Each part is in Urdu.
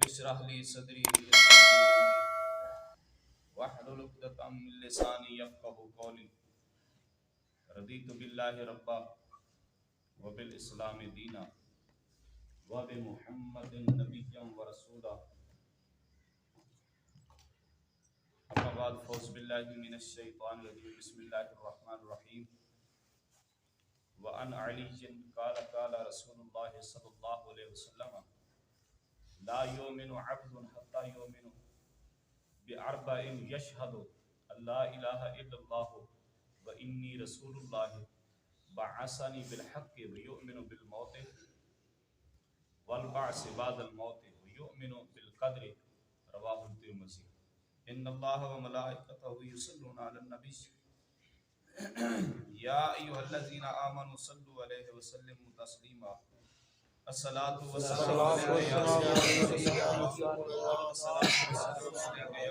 رب اشرح لي صدري ويسر لي امري واحلل عقدة من لساني يفقهوا قولي رضيت بالله ربا وبالاسلام دينا وبمحمد نبيا ورسولا اما بعد فاعوذ بالله من الشيطان الرجيم بسم الله الرحمن الرحيم وعن علي قال رسول الله صلى الله عليه وسلم لا يؤمن عبد حتى يؤمن بأربع يشهد أن لا إله إلا الله وإني رسول الله بعثني بالحق ويؤمن بالموت والبعث بعد الموت ويؤمن بالقدر رواه الترمذي إن الله وملائكته يصلون على النبي يا أيها الذين آمنوا صلوا عليه وسلموا تسليما الصلاة والسلام عليك يا سيدي يا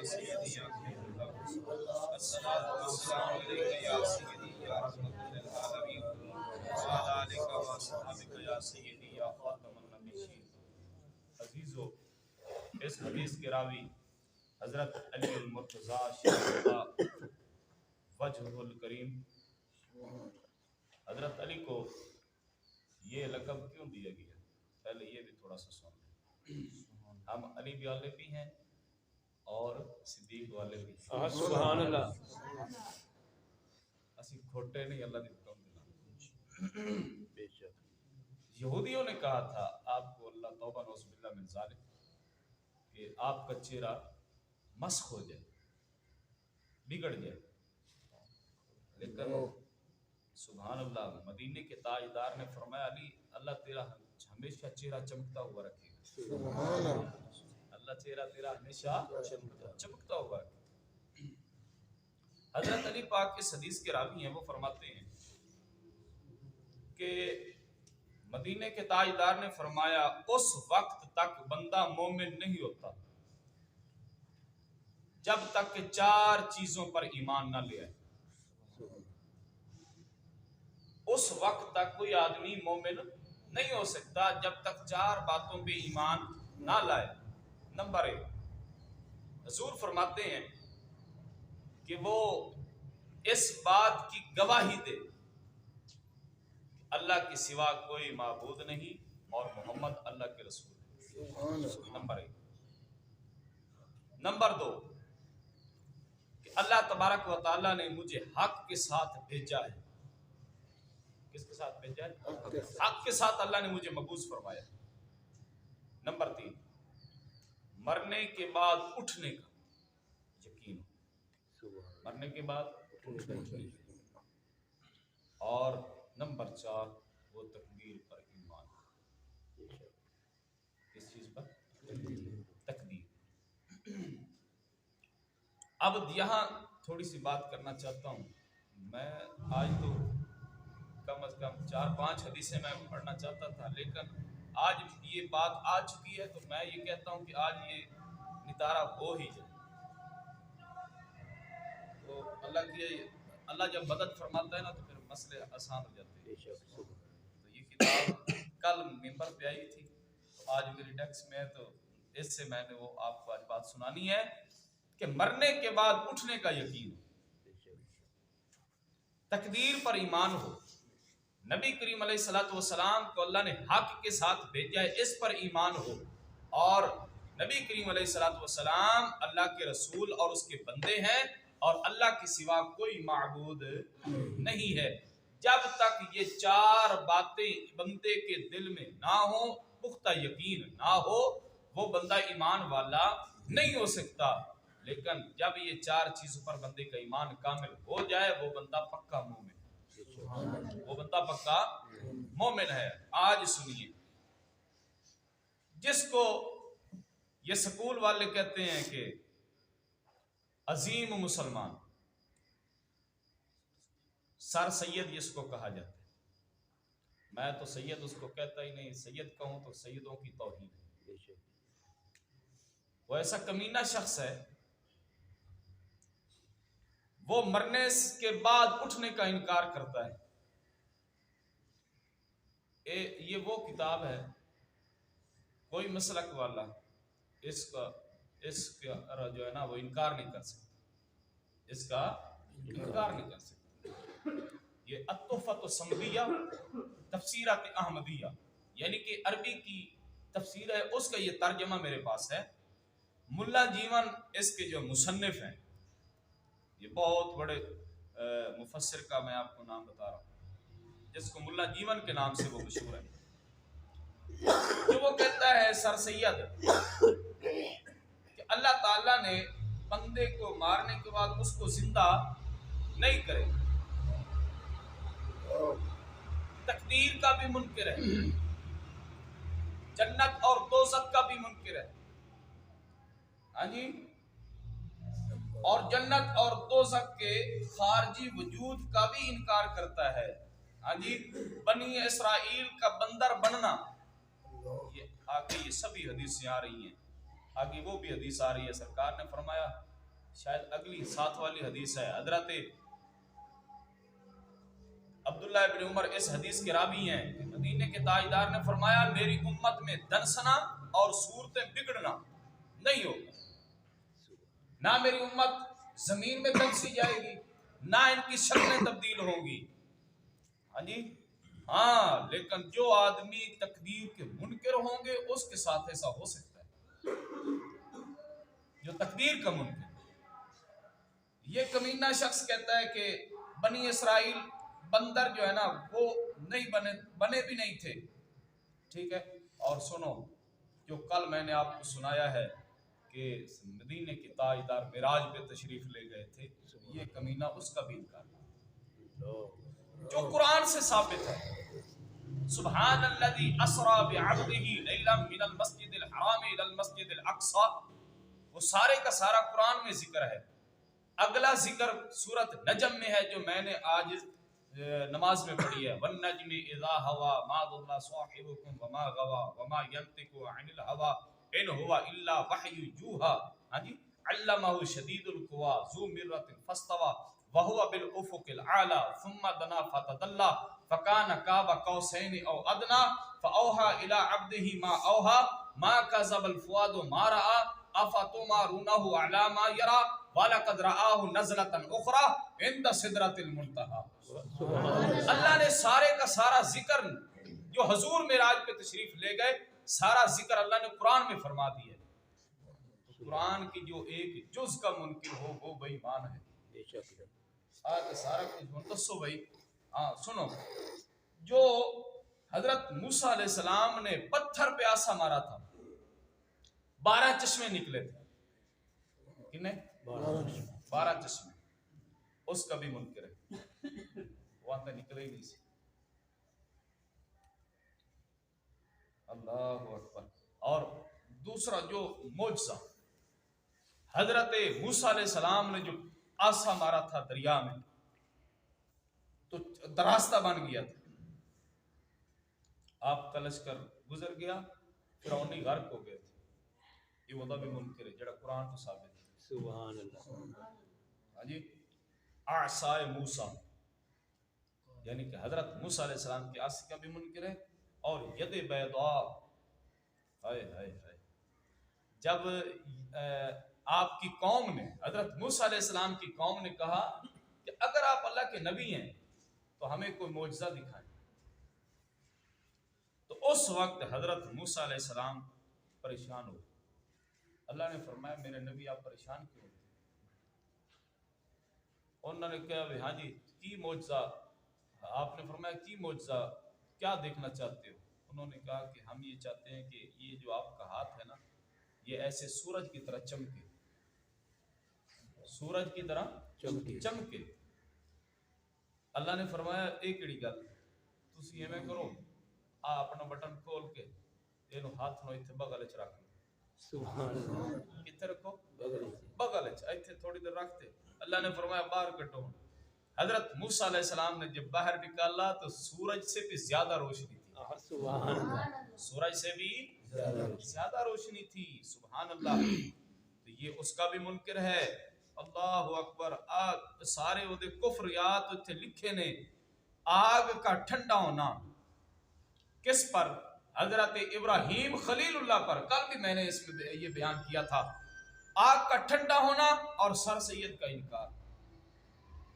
سيدي يا خير الله الصلاة والسلام عليك يا سيدي يا رحمة للعالمين وعلى آلك وأصحابك يا سيدي يا خاتم النبيين عزیزو اس حدیث کے راوی حضرت علی المرتضی شیخ اللہ وجہ الکریم حضرت علی کو یہ لقب کیوں دیا گیا؟ پہلے یہ بھی تھوڑا سا سن لیں۔ ہم علی والے بھی ہیں اور صدیق والے بھی ہیں۔ سبحان اللہ۔ اسی کھوٹے نہیں، اللہ نے حکم دیا۔ یہودیوں نے کہا تھا آپ کو اللہ توبہ نعوذ باللہ من ذالک کہ آپ کا چہرہ مسخ ہو جائے، بگڑ جائے، لیکن سبحان اللہ مدینے کے تاجدار نے فرمایا علی اللہ تیرا ہمیشہ چہرہ چمکتا ہوا رکھے گا، اللہ چہرہ تیرا ہمیشہ چمکتا ہوا رکھے گا۔ حضرت علی پاک اس حدیث کے راوی ہیں، وہ فرماتے ہیں کہ مدینے کے تاجدار نے فرمایا اس وقت تک بندہ مومن نہیں ہوتا جب تک کہ چار چیزوں پر ایمان نہ لے آئے۔ اس وقت تک کوئی آدمی مومن نہیں ہو سکتا جب تک چار باتوں پہ ایمان نہ لائے۔ نمبر 1، حضور فرماتے ہیں کہ وہ اس بات کی گواہی دے اللہ کے سوا کوئی معبود نہیں اور محمد اللہ کے رسول ہے۔ نمبر 1۔ نمبر 2، کہ اللہ تبارک و تعالیٰ نے مجھے حق کے ساتھ بھیجا ہے۔ کس کے ساتھ بھیجا ہے؟ حق کے ساتھ اللہ نے مجھے مبعوث فرمایا۔ نمبر 3، مرنے کے بعد اٹھنے کا یقین، مرنے کے بعد اٹھنے کا یقین۔ اور نمبر 4، وہ تقدیر پر ایمان۔ کس چیز پر؟ تقدیر۔ اب یہاں تھوڑی سی بات کرنا چاہتا ہوں۔ میں آج تو کم از کم 4-5 حدیثیں میں پڑھنا چاہتا تھا، لیکن آج یہ بات آ چکی ہے تو میں یہ کہتا ہوں کہ آج یہ نتارا ہو ہی جائے۔ تو اللہ جب مدد فرماتا ہے نا تو پھر مسئلے آسان ہو جاتے ہیں۔ تو یہ کتاب کل ممبر پہ آئی تھی، تو آج میری ڈیسک میں ہے، تو اس سے میں نے وہ آپ کو آج بات سنانی ہے کہ مرنے کے بعد اٹھنے کا یقین ہو، تقدیر پر ایمان ہو، نبی کریم علیہ الصلوۃ والسلام کو اللہ نے حق کے ساتھ بھیجا ہے اس پر ایمان ہو، اور نبی کریم علیہ الصلوۃ والسلام اللہ کے رسول اور اس کے بندے ہیں اور اللہ کے سوا کوئی معبود نہیں ہے۔ جب تک یہ چار باتیں بندے کے دل میں نہ ہو، پختہ یقین نہ ہو، وہ بندہ ایمان والا نہیں ہو سکتا۔ لیکن جب یہ چار چیزوں پر بندے کا ایمان کامل ہو جائے، وہ بندہ پکا مومن، وہ بندہ پکا مومن ہے۔ آج سنیے، جس کو یہ سکول والے کہتے ہیں کہ عظیم مسلمان، سر سید جس کو کہا جاتا ہے، میں تو سید اس کو کہتا ہی نہیں، سید کہوں تو سیدوں کی توہین ہے۔ وہ ایسا کمینہ شخص ہے، وہ مرنے کے بعد اٹھنے کا انکار کرتا ہے۔ یہ وہ کتاب ہے، کوئی مسلک والا اس کا جو ہے نا وہ انکار نہیں کر سکتے، اس کا انکار نہیں کر سکتے۔ یہ التحفۃ الصمدیہ تفسیرات احمدیہ یعنی کہ عربی کی تفسیر ہے، اس کا یہ ترجمہ میرے پاس ہے۔ ملا جیون اس کے جو مصنف ہیں، یہ بہت بڑے مفسر کا میں آپ کو نام بتا رہا ہوں، جس کو ملا جیون کے نام سے وہ مشہور ہے، جو وہ کہتا ہے سر سید کہ اللہ تعالیٰ نے بندے کو مارنے کے بعد اس کو زندہ نہیں کرے، تقدیر کا بھی منکر ہے، جنت اور دوزخ کا بھی منکر ہے، ہاں جی، اور جنت اور دوزخ کے خارجی وجود کا بھی انکار کرتا ہے، ہاں جی، بنی اسرائیل کا بندر بننا، یہ آگے یہ سبھی حدیثیں آ رہی ہیں، آگے وہ بھی حدیث آ رہی ہے، سرکار نے فرمایا، شاید اگلی 7 والی حدیث ہے، حضرت عبداللہ ابن عمر اس حدیث کے راوی ہیں کہ مدینے کے تاجدار نے فرمایا میری امت میں دنسنا اور صورتیں بگڑنا نہیں ہوگا، نہ میری امت زمین میں دنسی جائے گی، نہ ان کی شکلیں تبدیل ہوں گی، ہاں جی، ہاں لیکن جو آدمی تقدیر کے منکر ہوں گے اس کے ساتھ ایسا ہو سکتا ہے، جو تقدیر کا منکر، یہ کمینہ شخص کہتا ہے کہ بنی اسرائیل بندر جو ہے نا وہ نہیں بنے بھی نہیں تھے، ٹھیک ہے، اور سنو جو کل میں نے آپ کو سنایا ہے کہ مدینے کے تاجدار معراج پہ تشریف لے گئے تھے، یہ کمینہ اس کا بھی انکار جو قرآن سے ثابت ہے، سبحان الذی اسری بعبدہ لیلا من المسجد الحرام الى المسجد الاقصی، وہ سارے کا سارا قرآن میں ذکر ہے۔ اگلا ذکر سورت نجم میں ہے جو میں نے آج نماز میں پڑھی ہے، والنجم اذا ہوا ما ضل صاحبکم وما غوا وما ینطق عن الہوا ان هو الا وحی یوحی، ہاں جی، علمہ شدید القوی ذو مرۃ فاستوی وهو بالافق الاعلی ثم دنا فتدلی فکان قاب قوسین او ادنی فاوحى الى عبده ما اوحى ما كذب الفؤاد ما رأى افتمارونه على ما يرى وَلَقَدْ رَآهُ نَزْلَةً أُخْرَى عِنْدَ سِدْرَةِ الْمُنْتَهَىٰ، اللہ نے سارے کا سارا ذکر جو حضور معراج پہ تشریف لے گئے، سارا ذکر اللہ نے قرآن میں فرما دی ہے۔ قرآن کی جو ایک جز کا منکر ہو وہ بے ایمان ہے، آگے سارا کچھ منتصو بھائی، ہاں سنو، جو حضرت موسیٰ علیہ السلام نے پتھر پہ آسا مارا تھا، 12 چشمے نکلے تھے، کتنے؟ 12 چشمے، اس کا بھی منکر ہے، وہاں تک نکلے ہی نہیں سی، اللہ اکبر۔ اور دوسرا جو معجزہ حضرت موسیٰ علیہ السلام نے جو آسا مارا تھا دریا میں تو دراستہ بن گیا تھا، آپ کا لشکر گزر گیا، فرعونی غرق ہو گئے تھے، یہ وہاں بھی منکر ہے جڑا قرآن تو ثابت ہے، سبحان اللہ، ہاں جی، اعصائے موسیٰ یعنی کہ حضرت موسیٰ علیہ السلام کے عصا کا بھی منکر ہے، اور ید بیضاء، ہائے ہائے ہائے، جب آپ کی قوم نے، حضرت موسیٰ علیہ السلام کی قوم نے کہا کہ اگر آپ اللہ کے نبی ہیں تو ہمیں کوئی معجزہ دکھائیں، تو اس وقت حضرت موسیٰ علیہ السلام پریشان ہو، اللہ نے فرمایا میرے نبی آپ پریشان کیوں؟ انہوں نے کہا ہاں جی کی معجزہ، آپ نے فرمایا کی معجزہ، کیا دیکھنا چاہتے ہو؟ انہوں نے کہا کہ ہم یہ چاہتے ہیں کہ یہ جو آپ کا ہاتھ ہے نا یہ ایسے سورج کی طرح چمکے، سورج کی طرح چمکے۔ اللہ نے فرمایا ایک کڑی گل تسی ایویں کرو، اپنا بٹن کھول کے اینو ہاتھ نو ایتھے بغل وچ رکھ لو، سبحان اللہ، کتھے رکھو؟ بغل وچ، ایتھے تھوڑی دیر رکھتے، اللہ نے فرمایا باہر کٹو۔ حضرت موسیٰ علیہ السلام نے جب باہر نکالا تو سورج سے بھی زیادہ روشنی تھی، سبحان اللہ، سورج سے بھی زیادہ روشنی تھی، سبحان اللہ، تو یہ اس کا بھی منکر ہے، اللہ اکبر۔ آگ سارے وہ دے کفریات اتنے لکھے نے، آگ کا ٹھنڈا ہونا کس پر؟ حضرت ابراہیم خلیل اللہ پر کل بھی میں نے اس میں یہ بیان کیا تھا، آگ کا ٹھنڈا ہونا اور سر سید کا انکار،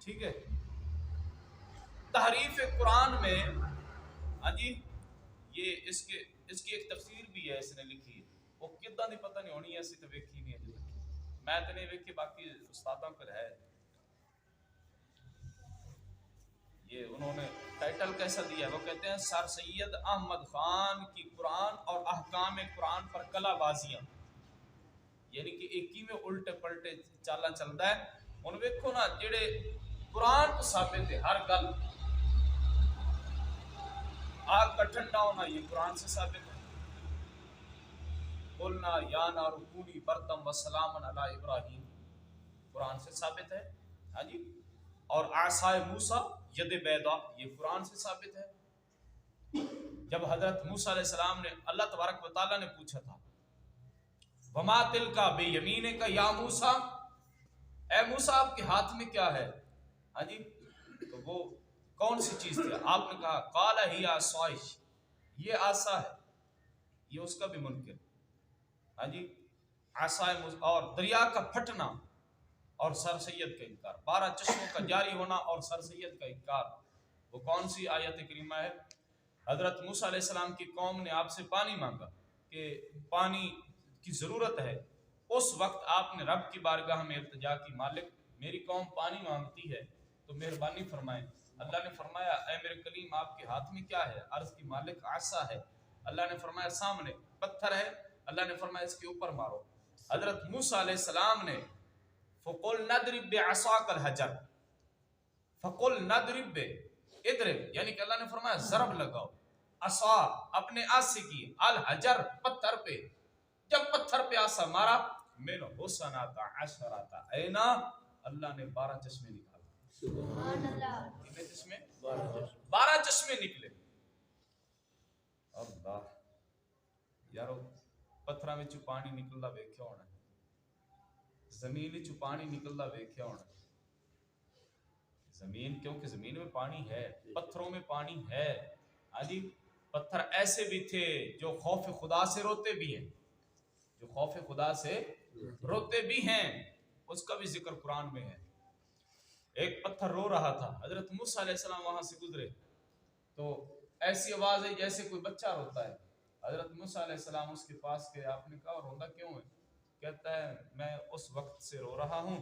ٹھیک ہے۔ تحریف قرآن میں ہاں جی یہ اس کی ایک تفسیر بھی ہے، اس نے لکھی، وہ کدھا نہیں پتہ نہیں ہونی ہے، اسی تو ویکھی نہیں ہے، میں تو نہیں ویکھی، باقی استادوں پر ہے۔ یہ انہوں نے ٹائٹل کیسا دیا ہے، وہ کہتے ہیں سر سید احمد خان کی قرآن اور احکام قرآن پر کلا بازیاں، یعنی کہ ایک ہی میں الٹے پلٹے چالا چلتا ہے۔ ان ویکھو نا جڑے قرآن کو ثابت ہے، ہر گل آگ کا ٹھنڈا ہونا یہ قرآن سے ثابت ہے، قلنا یا نار کونی بردم وسلاما علی ابراہیم، قرآن سے ثابت ہے، ہاں جی۔ اور عصائے موسیٰ ید بیضا یہ قرآن سے ثابت ہے۔ جب حضرت موسیٰ علیہ السلام نے اللہ تبارک و تعالیٰ نے پوچھا تھا وما تلک بیمینک یا موسیٰ، اے موسیٰ آپ کے ہاتھ میں کیا ہے، ہاں جی، تو وہ کون سی چیز تھی؟ آپ نے کہا قال ہی عصائی، یہ عصا ہے، یہ اس کا بھی منکر، ہاں جی، عصائے موسیٰ، اور دریا کا پھٹنا اور سر سید کا انکار، 12 چشموں کا جاری ہونا اور سر سید کا انکار، وہ کون سی آیت کریمہ ہے؟ حضرت موسیٰ علیہ السلام کی قوم نے آپ سے پانی مانگا کہ پانی کی ضرورت ہے، اس وقت آپ نے رب کی بارگاہ میں التجا کی، مالک میری قوم پانی مانگتی ہے تو مہربانی فرمائیں۔ اللہ نے فرمایا اے میرے کلیم آپ کے ہاتھ میں کیا ہے؟ عرض کی مالک عصا ہے۔ اللہ نے فرمایا سامنے پتھر ہے، اللہ نے فرمایا اس کے اوپر مارو۔ حضرت موسیٰ علیہ السلام نے فقل نضرب بعصاک الحجر، فقل نضرب اضرب، یعنی کہ اللہ نے فرمایا ضرب لگاؤ، عصا اپنے عصا کی الحجر پتھر پہ، جب پتھر پہ عصا مارا من حسنات عشرۃ عینا، اللہ نے 12 چشمے نکالے، سبحان اللہ، کتنے چشمے؟ 12 چشمے نکلے۔ اللہ یارو پتھراں وچ پانی نکلدا ویکھیا ہونا، زمین وچ پانی نکلدا ویکھیا ہونا، زمین، کیونکہ زمین میں پانی ہے، پتھروں میں پانی ہے، ہاں جی۔ پتھر ایسے بھی تھے جو خوف خدا سے روتے بھی ہیں، جو خوف خدا سے روتے بھی ہیں، اس کا بھی ذکر قرآن میں ہے۔ ایک پتھر رو رہا تھا، حضرت موسیٰ علیہ السلام وہاں سے گزرے تو ایسی آواز ہے جیسے کوئی بچہ روتا ہے، حضرت موسیٰ علیہ السلام اس کے پاس گئے، آپ نے کہا روندا کیوں ہے؟ کہتا ہے میں اس وقت سے رو رہا ہوں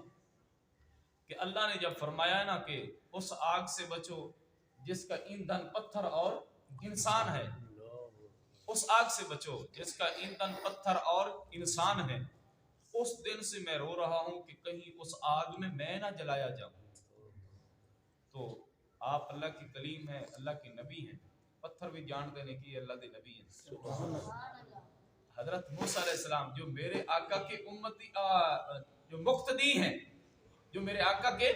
کہ اللہ نے جب فرمایا نا کہ اس آگ سے بچو جس کا ایندھن پتھر اور انسان ہے، اس آگ سے بچو جس کا ایندھن پتھر اور انسان ہے، اس دن سے میں رو رہا ہوں کہ کہیں اس آگ میں نہ جلایا جاؤں۔ تو آپ اللہ کی کلیم ہیں، اللہ کے نبی ہیں، پتھر بھی جان دینے کی اللہ کے نبی ہیں۔ حضرت موسیٰ علیہ السلام جو میرے آقا کے امتی جو مقتدی ہیں، جو میرے آقا کے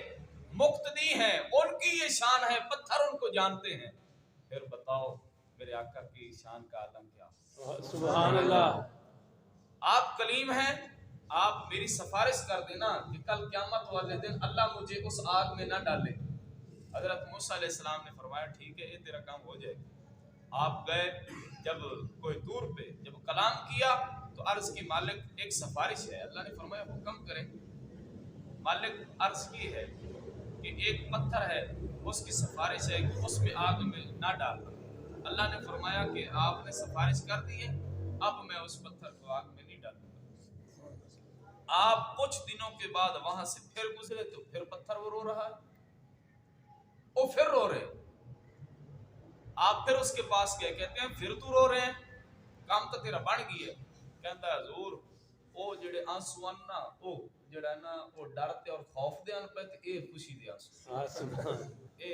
مقتدی ہیں، ان کی یہ شان ہے، پتھر ان کو جانتے ہیں، پھر بتاؤ میرے آقا کی شان کا عالم کیا؟ سبحان اللہ۔ آپ کلیم ہیں، آپ میری سفارش کر دینا کہ کل قیامت والے دن اللہ مجھے اس آگ میں نہ ڈالے۔ حضرت موسیٰ علیہ السلام نے فرمایا ٹھیک ہے، یہ تیرا کام ہو جائے گا۔ آپ گئے، جب کوئی دور پہ جب کلام کیا تو عرض کی مالک ایک سفارش ہے، اللہ نے فرمایا حکم کریں۔ مالک عرض کی ہے کہ ایک پتھر ہے، اس کی سفارش ہے کہ اس میں آگ میں نہ ڈالنا۔ اللہ نے فرمایا کہ آپ نے سفارش کر دی ہے، اب میں اس پتھر کو آگ میں نہیں ڈالوں گا۔ آپ کچھ دنوں کے بعد وہاں سے پھر گزرے تو پھر پتھر وہ رو رہا ہے، وہ پھر رو رہے، آپ پھر اس کے پاس گئے، کہتے ہیں پھر تو رو رہے ہیں، کام تو تیرا بن گئی ہے۔ کہتا ہے حضور او جڑے آنسو آن نا، او جڑا نا او ڈر تے اور خوف دے آن پہ تے اے خوشی دے آنسو، اے